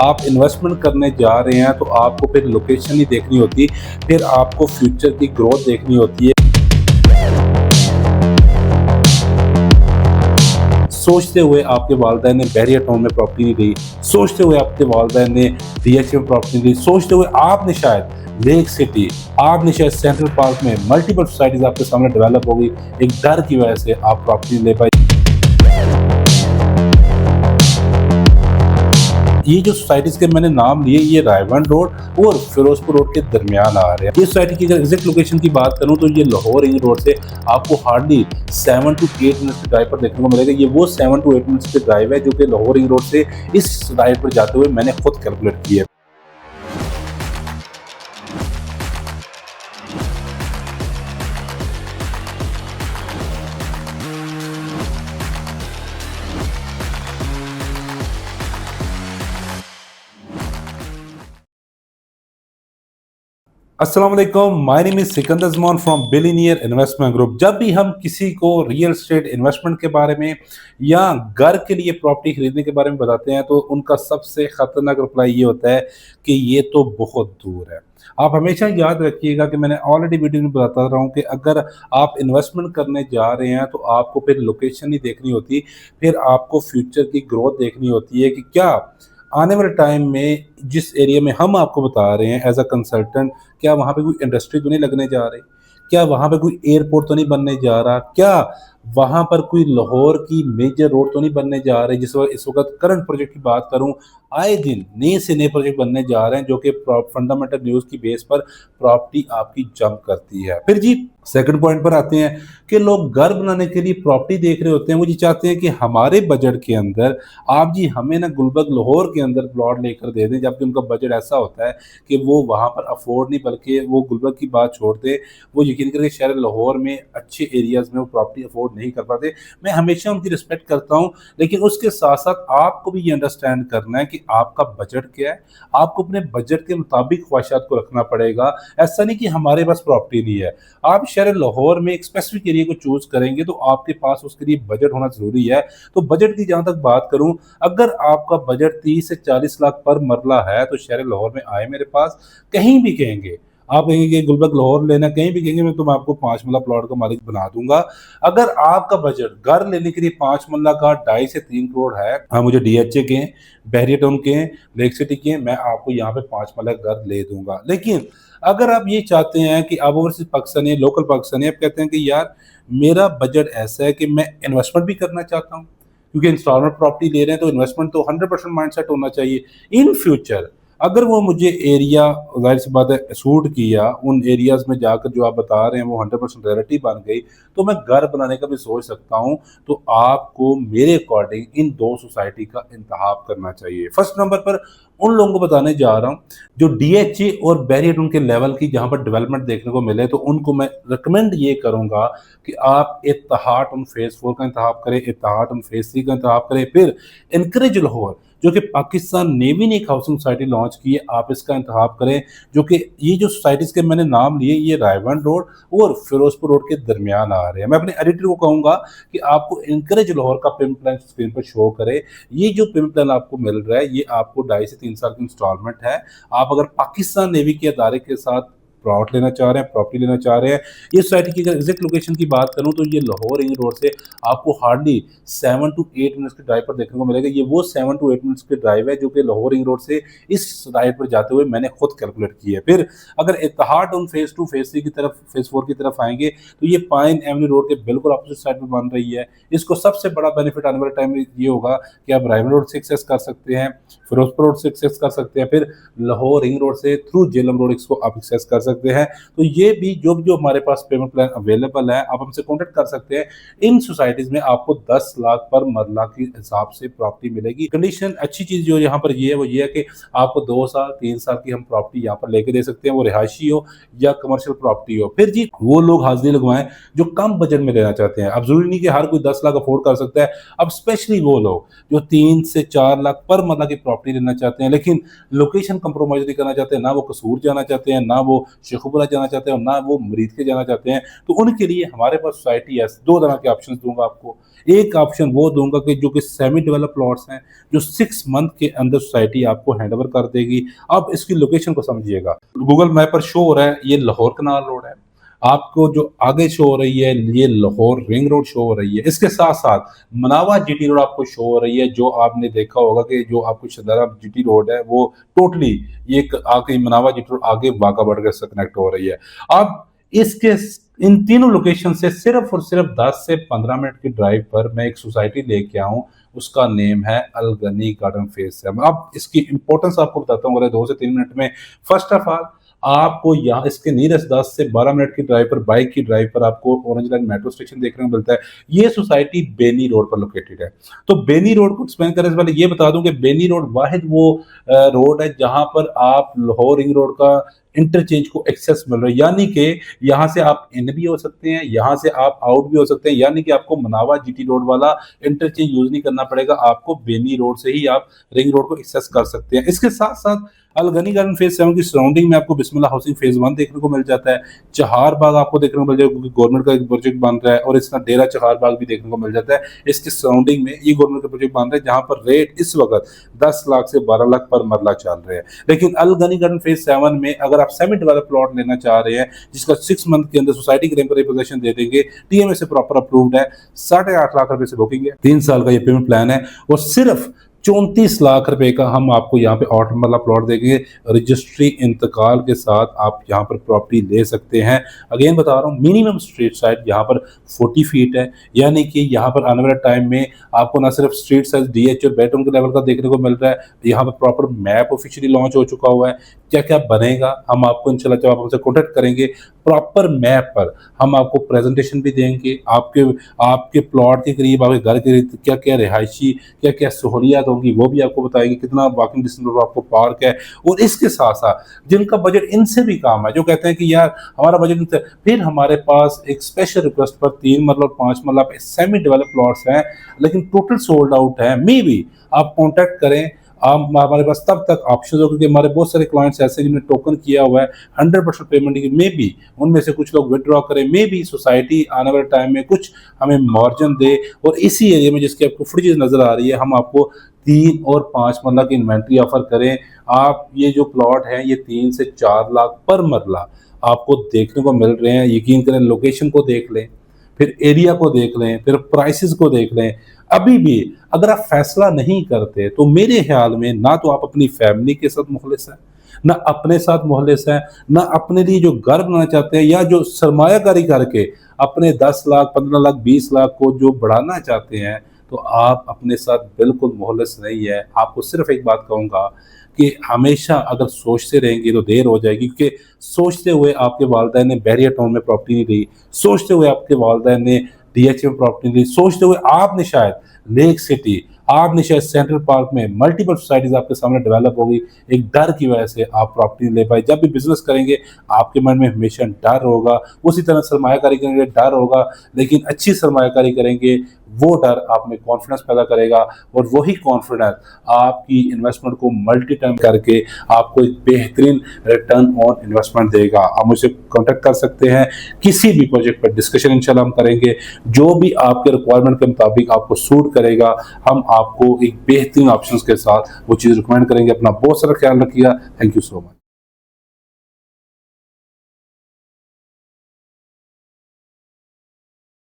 आप इन्वेस्टमेंट करने जा रहे हैं तो आपको फिर लोकेशन ही देखनी होती, फिर आपको फ्यूचर की ग्रोथ देखनी होती है। सोचते हुए आपके वालिदैन ने बैरियर टाउन में प्रॉपर्टी नहीं ली, सोचते हुए आपके वालिदैन ने डीएचए में प्रॉपर्टी नहीं ली, सोचते हुए आपने शायद लेक सिटी, आपने शायद सेंट्रल पार्क में मल्टीपल सोसाइटीज आपके सामने डेवलप हो गई, एक डर की वजह से आप प्रॉपर्टी ले पाए। ये जो सोसाइटीज के मैंने नाम लिए, ये रायवंड रोड और फिरोजपुर रोड के दरमियान आ रहे हैं। ये सोसाइटी की अगर एग्जैक्ट लोकेशन की बात करूं तो ये लाहौर रिंग रोड से आपको हार्डली 7 to 8 मिनट्स के ड्राइव पर देखने को मिलेगा। ये वो 7 to 8 मिनट्स के ड्राइव है जो कि लाहौर रिंग रोड से इस ड्राइव पर जाते हुए मैंने खुद कैलकुलेट किया है। अस्सलाम वालेकुम, my name is Sikandar Zaman from billionaire investment group. जब भी हम किसी को रियल एस्टेट इन्वेस्टमेंट के बारे में या घर के लिए प्रॉपर्टी खरीदने के बारे में बताते हैं तो उनका सबसे खतरनाक रिप्लाई ये होता है कि ये तो बहुत दूर है। आप हमेशा याद रखिएगा कि मैंने ऑलरेडी वीडियो में बताता रहा हूँ कि अगर आप इन्वेस्टमेंट करने जा रहे हैं तो आपको फिर लोकेशन ही देखनी होती, फिर आपको फ्यूचर की ग्रोथ देखनी होती है कि क्या आने वाले टाइम में जिस एरिया में हम आपको बता रहे हैं एज अ कंसल्टेंट, क्या वहाँ पे कोई इंडस्ट्री तो नहीं लगने जा रही? क्या वहाँ पे कोई एयरपोर्ट तो नहीं बनने जा रहा? क्या वहाँ पर कोई लाहौर की मेजर रोड तो नहीं बनने जा रही? इस वक़्त करंट प्रोजेक्ट की बात करूँ, आए दिन नए से नए प्रोजेक्ट बनने जा रहे हैं जो कि फंडामेंटल न्यूज़ की बेस पर प्रॉपर्टी आपकी जंप करती है। फिर जी सेकंड पॉइंट पर आते हैं कि लोग घर बनाने के लिए प्रॉपर्टी देख रहे होते हैं। वो ये चाहते हैं कि हमारे बजट के अंदर आप जी हमें ना गुलबर्ग लाहौर के अंदर प्लॉट लेकर दे दें, जबकि उनका बजट ऐसा होता है कि वो वहाँ पर अफोर्ड नहीं, बल्कि वो गुलबर्ग की बात छोड़ दें, वो यकीन करके शहर लाहौर में अच्छे एरियाज़ में वो प्रॉपर्टी अफोर्ड नहीं कर पाते। मैं हमेशा उनकी रिस्पेक्ट करता हूँ, लेकिन उसके साथ-साथ आपको भी ये अंडरस्टैंड करना है कि आपका बजट क्या है। आपको अपने बजट के मुताबिक ख्वाहिशात को रखना पड़ेगा। ऐसा नहीं कि हमारे पास प्रॉपर्टी नहीं है। आप शहर लाहौर में एक स्पेसिफिक एरिया को चूज़ करेंगे तो आपके पास उसके लिए बजट होना ज़रूरी है। तो बजट की जहाँ तक बात करूँ, अगर आपका बजट 30 से 40 लाख पर मरला है तो शहर लाहौर में आए मेरे पास, कहीं भी कहेंगे आप कहेंगे कि गुलबर्ग लाहौर लेना, कहीं भी कहेंगे मैं तो मैं आपको 5 मरला प्लॉट का मालिक बना दूंगा। अगर आपका बजट घर लेने के लिए 5 मरला का 2.5 से 3 करोड़ है, हाँ मुझे डीएचए के, बैरियर टाउन के, लेक सिटी के, मैं आपको यहाँ पे 5 मरला घर ले दूंगा। लेकिन अगर आप ये चाहते हैं कि आप ओवरसीज पाकिस्तानी है, लोकल पाकिस्तानी, आप कहते हैं कि यार मेरा बजट ऐसा है कि मैं इन्वेस्टमेंट भी करना चाहता हूँ, क्योंकि इंस्टॉलमेंट प्रॉपर्टी ले रहे हैं तो इन्वेस्टमेंट तो 100% माइंडसेट होना चाहिए। इन फ्यूचर अगर वो मुझे एरिया, ज़ाहिर सी बात है, सूट किया, उन एरियाज़ में जाकर जो आप बता रहे हैं वो 100% रियलिटी बन गई, तो मैं घर बनाने का भी सोच सकता हूँ। तो आपको मेरे अकॉर्डिंग इन 2 सोसाइटी का इंतखाब करना चाहिए। फर्स्ट नंबर पर उन लोगों को बताने जा रहा हूँ जो डीएचए और बैरियर उनके लेवल की जहाँ पर डेवलपमेंट देखने को मिले, तो उनको मैं रिकमेंड ये करूँगा कि आप इत्तेहाड उन फेज़ 4 का इंतखाब करें, इत्तेहाड उन फेज़ 3 का इंतखाब करें, फिर एनकरेज लाहौर जो कि पाकिस्तान नेवी ने एक हाउसिंग सोसाइटी लॉन्च की है, आप इसका इंतखाब करें। जो कि ये जो सोसाइटीज़ के मैंने नाम लिए, ये रायवंड रोड और फिरोजपुर रोड के दरमियान आ रहे हैं। मैं अपने एडिटर को कहूँगा कि आपको एनकरेज लाहौर का पेमेंट प्लान स्क्रीन पर शो करे। ये जो पेमेंट प्लान आपको मिल रहा है, ये आपको 2.5 से 3 साल की इंस्टॉलमेंट है। आप अगर पाकिस्तान नेवी के अदारे के साथ प्लॉट लेना चाह रहे हैं, प्रॉपर्टी लेना चाह रहे हैं, ये सोसाइटी की अगर एग्जैक्ट लोकेशन की बात करूँ तो ये लाहौर रिंग रोड से आपको हार्डली 7 to 8 मिनट्स के ड्राइव पर देखने को मिलेगा। ये वो 7 to 8 मिनट्स के ड्राइव है जो कि लाहौर रिंग रोड से इस ड्राइव पर जाते हुए मैंने खुद कैलकुलेट की है। फिर अगर इत्तेहाड उन फेज़ 2, फेज़ 3 की तरफ, फेज़ 4 की तरफ आएँगे तो ये पाइन एवेन्यू रोड के बिल्कुल अपोजिट साइड में बन रही है। इसको सबसे बड़ा बेनिफिट आने वाले टाइम में ये होगा कि आप रायवन रोड से एक्सेस कर सकते हैं, फिरोजपुर रोड से एक्सेस कर सकते हैं, फिर लाहौर रिंग रोड से थ्रू जेलम रोड इसको आप एक्सेस कर सकते हैं। तो ये भी जो हमारे पास पेमेंट प्लान अवेलेबल है, आप हमसे कॉन्टेक्ट कर सकते हैं। इन सोसाइटीज़ में आपको 10 लाख पर मरला के हिसाब से प्रॉपर्टी मिलेगी। कंडीशन अच्छी चीज़ जो यहाँ पर ये है, वो ये है कि आपको 2 साल, 3 साल की हम प्रॉपर्टी यहाँ पर लेके दे सकते हैं, वो रिहायशी हो या कमर्शियल प्रॉपर्टी हो। फिर जी वो लोग हाज़िरी लगवाएँ जो कम बजट में लेना चाहते हैं। अब ज़रूरी नहीं कि हर कोई 10 लाख अफोर्ड कर सकता है। अब स्पेशली वो लोग जो 3 से 4 लाख पर मरला की प्रॉपर्टी लेना चाहते हैं, लेकिन लोकेशन कंप्रोमाइज़ नहीं करना चाहते, ना वो कसूर जाना चाहते हैं, ना वो शेखुपुरा जाना चाहते हैं और ना वो मुरीद के जाना चाहते हैं, तो उनके लिए हमारे पास सोसाइटी है। 2 तरह के ऑप्शंस दूँगा आपको। एक ऑप्शन वो दूँगा कि जो कि सेमी डेवलप्ड प्लॉट्स हैं, जो 6 मंथ के अंदर सोसाइटी आपको हैंडओवर कर देगी। अब इसकी लोकेशन को समझिएगा। गूगल मैप पर शो हो रहा है, ये लाहौर कनाल रोड है। आपको जो आगे शो हो रही है, ये लाहौर रिंग रोड शो हो रही है। इसके साथ-साथ मनावा जीटी रोड आपको शो हो रही है, जो आपने देखा होगा कि जो आपको शदारा जीटी रोड है, वो टोटली ये एक आगे मनावा जीटी रोड आगे वाघा बॉर्डर से कनेक्ट हो रही है। अब इसके इन तीनों लोकेशन से सिर्फ और सिर्फ 10 से 15 मिनट की ड्राइव पर मैं एक सोसाइटी लेके आया हूँ। उसका नेम है अल गनी गार्डन फेज 7। अब इसकी इंपॉर्टेंस आपको बताता हूँ 2 से 3 मिनट में। फर्स्ट ऑफ ऑल, आपको यहाँ इसके नियरेस्ट 10 से 12 मिनट की ड्राइव पर, बाइक की ड्राइव पर आपको ऑरेंज लाइन मेट्रो स्टेशन देखने को मिलता है। ये सोसाइटी बेनी रोड पर लोकेटेड है। तो बेनी रोड को एक्सप्लेन करने से पहले ये बता दूं कि बेनी रोड वाहिद वो रोड है जहां पर आप लाहौर रिंग रोड का इंटरचेंज को एक्सेस मिल रहा है, यानी कि यहाँ से आप इन भी हो सकते हैं, यहाँ से आप आउट भी हो सकते हैं, यानी कि आपको मनावा जीटी रोड वाला इंटरचेंज यूज नहीं करना पड़ेगा। आपको बेनी रोड से ही आप रिंग रोड को एक्सेस कर सकते हैं। इसके साथ साथ अल गनी गार्डन फेज 7 की सराउंडिंग में आपको बिस्मिल्लाह हाउसिंग फेज 1 देखने को मिल जाता है। चहार बाग आपको देखने को मिल जाएगा क्योंकि गवर्नमेंट का एक प्रोजेक्ट बन रहा है, और इसका डेरा चहार बाग भी देखने को मिल जाता है। इसके सराउंडिंग में ये गवर्नमेंट का प्रोजेक्ट बन रहा है जहां पर रेट इस वक्त 10 लाख से 12 लाख पर मरला चल रहे हैं। लेकिन अल गनी गार्डन फेज 7 में अगर आप सेमी डेवलप प्लॉट लेना चाह रहे हैं जिसका 6 मंथ के अंदर सोसाइटी के टेम्परेरी पोजीशन दे देंगे, टीएमए से प्रॉपर अप्रूव्ड है, 8.5 लाख रुपए से बुकिंग है, 3 साल का ये पेमेंट प्लान है, और सिर्फ 34 लाख रुपए का हम आपको यहाँ पे ऑर्डर वाला प्लॉट देंगे। रजिस्ट्री इंतकाल के साथ आप यहाँ पर प्रॉपर्टी ले सकते हैं। अगेन बता रहा हूँ, मिनिमम स्ट्रीट साइज यहाँ पर 40 फीट है, यानी कि यहाँ पर आने वाले टाइम में आपको ना सिर्फ स्ट्रीट साइज डीएच और बेडरूम के लेवल का देखने को मिल रहा है, यहाँ पर प्रॉपर मैप ऑफिशियली लॉन्च हो चुका हुआ है। क्या क्या बनेगा हम आपको इंशाल्लाह जब आप हमसे कॉन्टेक्ट करेंगे, प्रॉपर मैप पर हम आपको प्रेजेंटेशन भी देंगे। आपके प्लॉट के करीब, आपके घर के करीब क्या क्या रिहायशी, क्या क्या सहूलियात होंगी वो भी आपको बताएंगे, कितना वॉकिंग डिस्टेंस पर आपको पार्क है। और इसके साथ साथ जिनका बजट इनसे भी कम है, जो कहते हैं कि यार हमारा बजट इनसे, फिर हमारे पास एक स्पेशल रिक्वेस्ट पर 3 मरला और 5 मरला पे सेमी डेवलप प्लॉट्स हैं, लेकिन टोटल सोल्ड आउट है। मे भी आप कॉन्टैक्ट करें, आप हमारे पास तब तक ऑप्शन हो, क्योंकि हमारे बहुत सारे क्लाइंट्स ऐसे जिन्होंने टोकन किया हुआ है 100% पेमेंट की, मे बी उनमें से कुछ लोग विड्रॉ करें, मे बी सोसाइटी आने वाले टाइम में कुछ हमें मार्जिन दे, और इसी एरिया में जिसकी आपको फ्रिज नजर आ रही है हम आपको 3 और 5 मरला की इन्वेंट्री ऑफर करें। आप ये जो प्लॉट है ये 3 से 4 लाख पर मरला आपको देखने को मिल रहे हैं। यकीन करें, लोकेशन को देख लें, फिर एरिया को देख लें, फिर प्राइसेस को देख लें। अभी भी अगर आप फैसला नहीं करते तो मेरे ख्याल में ना तो आप अपनी फैमिली के साथ मुखलिस हैं, ना अपने साथ मुखलिस हैं, ना अपने लिए जो घर बनाना चाहते हैं या जो सरमायाकारी करके अपने 10 लाख 15 लाख 20 लाख को जो बढ़ाना चाहते हैं, तो आप अपने साथ बिल्कुल मुखलिस नहीं है। आपको सिर्फ एक बात कहूँगा कि हमेशा अगर सोचते रहेंगे तो देर हो जाएगी, क्योंकि सोचते हुए आपके वालिदैन ने बैरियर टाउन में प्रॉपर्टी नहीं ली, सोचते हुए आपके वालिदैन ने डीएच में प्रॉपर्टी नहीं ली, सोचते हुए आपने शायद लेक सिटी, आपने शायद सेंट्रल पार्क में मल्टीपल सोसाइटीज आपके सामने डेवलप होगी, एक डर की वजह से आप प्रॉपर्टी ले पाए। जब भी बिजनेस करेंगे आपके मन में हमेशा डर होगा, उसी तरह सरमायाकारी करेंगे डर होगा, लेकिन अच्छी सरमायाकारी करेंगे वो डर आप में कॉन्फिडेंस पैदा करेगा, और वही कॉन्फिडेंस आपकी इन्वेस्टमेंट को मल्टी टाइम करके आपको एक बेहतरीन रिटर्न ऑन इन्वेस्टमेंट देगा। आप मुझसे कांटेक्ट कर सकते हैं, किसी भी प्रोजेक्ट पर डिस्कशन इंशाल्लाह हम करेंगे, जो भी आपके रिक्वायरमेंट के मुताबिक आपको सूट करेगा हम आपको एक बेहतरीन ऑप्शंस के साथ वो चीज़ रिकमेंड करेंगे। अपना बहुत सारा ख्याल रखिएगा। Thank you so much.